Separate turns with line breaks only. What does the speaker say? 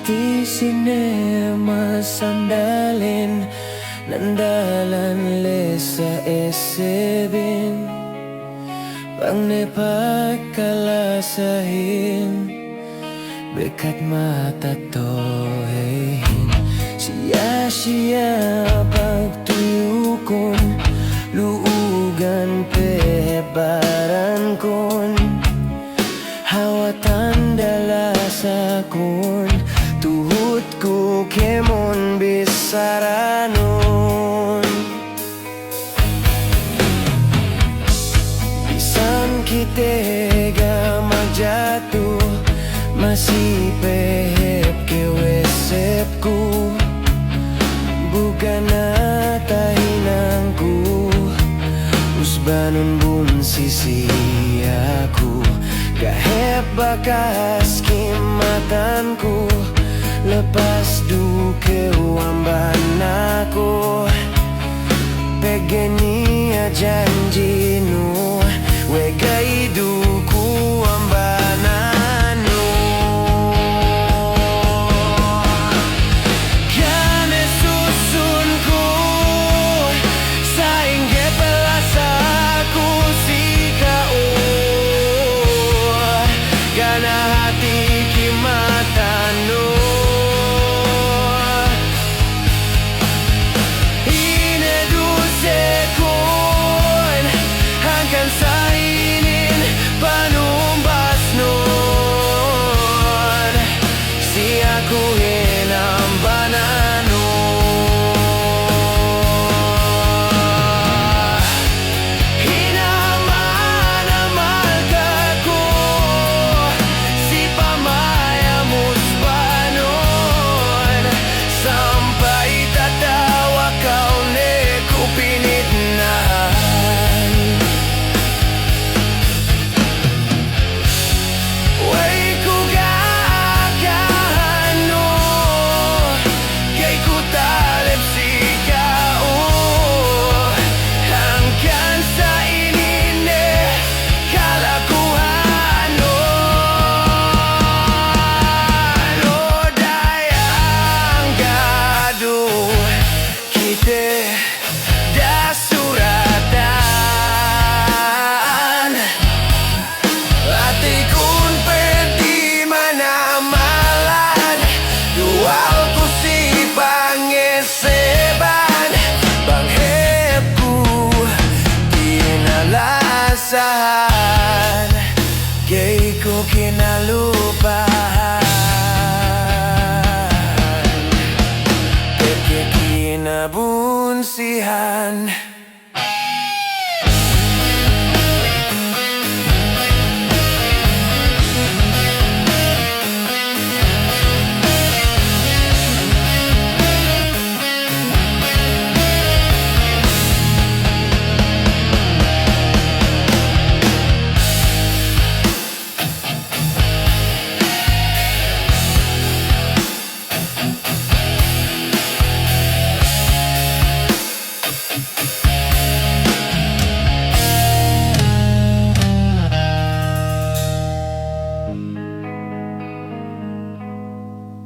Di sinema sandalin nandalan lesa esebin pangne pagkalasahin bekat mata tohin sia-sia pagtuyukon luugan pehebaran kon hawatan dalasakon tuhutku kemon bisaranon bisan kitega magjatuh masih pehep kewesepku bukan tahinangku usbanun bun sisi aku gahep bakas kimatanku lepas duke wamban aku pegeni janjinu wegai duku wambananu kane susunku saingge pelasaku sikau gana hati kimatanu kay ko kinalupahan kay kinabunsihan.